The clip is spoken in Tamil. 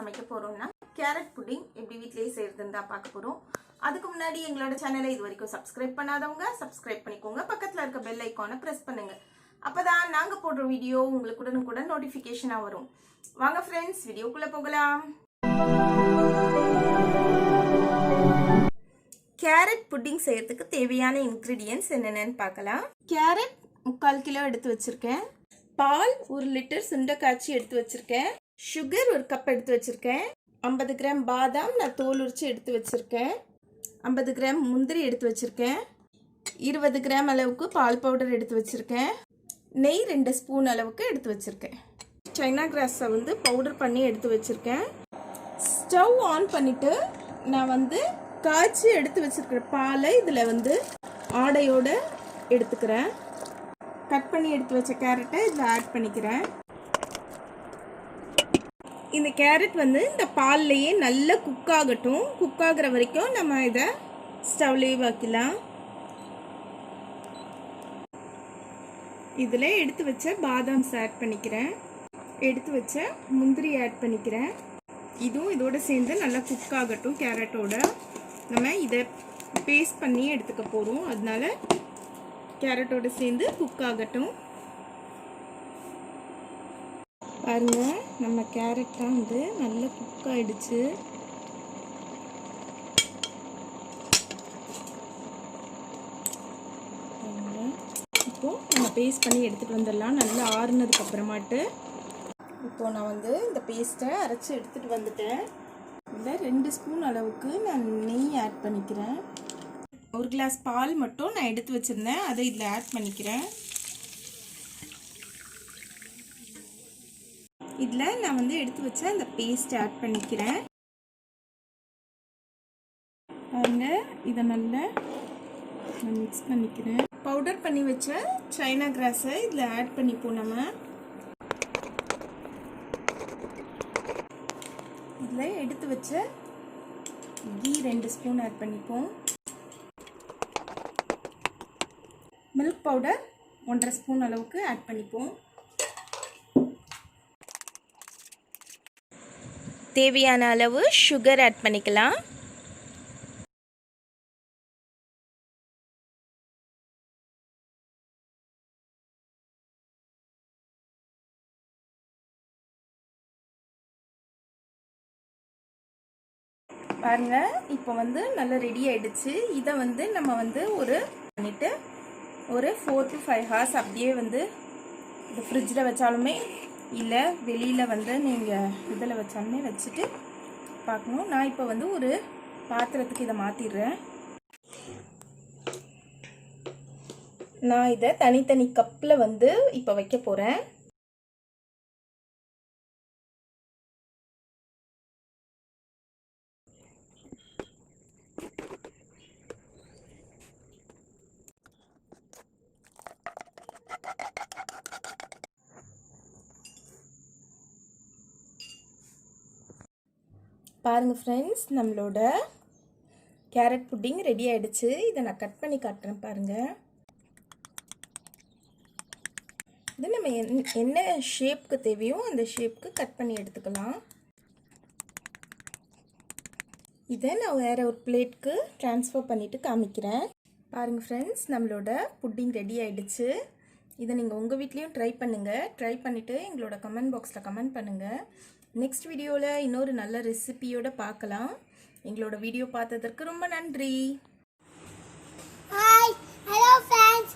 சமைக்க போறோம்னா கேரட் புட்டிங் எப்படி வீட்லயே செய்யறதுன்னு தான் பார்க்க போறோம். அதுக்கு முன்னாடி எங்களோட சேனலை இதுவரைக்கும் சப்ஸ்கிரைப் பண்ணாதவங்க சப்ஸ்கிரைப் பண்ணிக்கோங்க. பக்கத்துல இருக்க பெல் ஐகானை பிரஸ் பண்ணுங்க. அப்பதான் நாங்க போடுற வீடியோ உங்களுக்கு உடனுக்குடன் நோட்டிபிகேஷனா வரும். வாங்க ஃப்ரெண்ட்ஸ், வீடியோக்குள்ள போகலாம். கேரட் புட்டிங் செய்யறதுக்கு தேவையான இன்கிரீடியன்ட்ஸ் என்னென்னு பார்க்கலாம். கேரட் 3/4 கிலோ எடுத்து வச்சிருக்கேன். பால் 1 லிட்டர் சுண்ட காய்ச்சி எடுத்து வச்சிருக்கேன். சுகர் 1 கப் எடுத்து வச்சிருக்கேன். 50 கிராம் பாதாம் நான் தோல் உரிச்சு எடுத்து வச்சிருக்கேன். 50 கிராம் முந்திரி எடுத்து வச்சிருக்கேன். 20 கிராம் அளவுக்கு பால் பவுடர் எடுத்து வச்சிருக்கேன். நெய் 2 ஸ்பூன் அளவுக்கு எடுத்து வச்சிருக்கேன். சைனா கிராஸை பவுடர் பண்ணி எடுத்து வச்சிருக்கேன். ஸ்டவ் ஆன் பண்ணிட்டு நான் காய்ச்சி எடுத்து வச்சிருக்கிற பாலை இதில் ஆடையோடு எடுத்துக்கிறேன். கட் பண்ணி எடுத்து வச்ச கேரட்டை இதில் ஆட் பண்ணிக்கிறேன். இந்த கேரட் இந்த பால்லையே நல்லா குக் ஆகட்டும். குக் ஆகிற வரைக்கும் நம்ம இதை ஸ்டவ்லேயே வைக்கலாம். இதில் எடுத்து வச்ச பாதாம்ஸ் ஆட் பண்ணிக்கிறேன். எடுத்து வச்ச முந்திரி ஆட் பண்ணிக்கிறேன். இதுவும் இதோட சேர்ந்து நல்லா குக் ஆகட்டும். கேரட்டோட நம்ம இதை பேஸ்ட் பண்ணி எடுத்துக்க போகிறோம். அதனால கேரட்டோட சேர்ந்து குக் ஆகட்டும். பாருங்க, நம்ம கேரட்லாம் நல்லா குக் ஆயிடுச்சு. இப்போ நம்ம பேஸ்ட் பண்ணி எடுத்துகிட்டு வந்துடலாம். நல்லா ஆறுனதுக்கு அப்புறமாட்டு இப்போ நான் இந்த பேஸ்ட்டை அரைச்சி எடுத்துகிட்டு வந்துட்டேன். இதில் 2 ஸ்பூன் அளவுக்கு நான் நெய் ஆட் பண்ணிக்கிறேன். 1 கிளாஸ் பால் மட்டும் நான் எடுத்து வச்சுருந்தேன், அதை இதில் ஆட் பண்ணிக்கிறேன். இதில் நான் எடுத்து வச்ச அந்த பேஸ்ட் ஆட் பண்ணிக்கிறேன். பாருங்க, இதை நல்லா மிக்ஸ் பண்ணிக்கிறேன். பவுடர் பண்ணி வச்ச சைனா கிராஸை இதில் ஆட் பண்ணிப்போம். நம்ம இதில் எடுத்து வச்ச கீ 2 ஸ்பூன் ஆட் பண்ணிப்போம். மில்க் பவுடர் 1.5 ஸ்பூன் அளவுக்கு ஆட் பண்ணிப்போம். தேவையான அளவு சுகர் ஆட் பண்ணிக்கலாம். பாருங்க, இப்போ நல்லா ரெடி ஆயிடுச்சு. இதை நம்ம ஒரு பண்ணிட்டு ஒரு 4 to 5 hours அப்படியே இந்த ஃப்ரிட்ஜில் வச்சாலுமே இல்லை வெளியில் நீங்கள் இதில் வச்சாலுமே வச்சுட்டு பார்க்கணும். நான் இப்போ ஒரு பாத்திரத்துக்கு இதை மாற்றிடுறேன். நான் இதை தனித்தனி கப்பில் இப்போ வைக்க போகிறேன். பாருங்க ஃப்ரெண்ட்ஸ், நம்மளோட கேரட் புட்டிங் ரெடி ஆயிடுச்சு. இதை நான் கட் பண்ணி காட்டுறேன். பாருங்க, இது நம்ம என்ன ஷேப்க்கு தேவையோ அந்த ஷேப்க்கு கட் பண்ணி எடுத்துக்கலாம். இதை நான் வேற ஒரு பிளேட்க்கு ட்ரான்ஸ்ஃபர் பண்ணிட்டு காமிக்கிறேன். பாருங்க ஃப்ரெண்ட்ஸ், நம்மளோட புட்டிங் ரெடி ஆயிடுச்சு. இதை நீங்கள் உங்கள் வீட்லேயும் ட்ரை பண்ணுங்கள். ட்ரை பண்ணிவிட்டு எங்களோட கமெண்ட் பாக்ஸில் கமெண்ட் பண்ணுங்கள். நெக்ஸ்ட் வீடியோவில் இன்னொரு நல்ல ரெசிபியோட பார்க்கலாம். எங்களோட வீடியோ பார்த்ததற்கு ரொம்ப நன்றி. Hi, hello friends.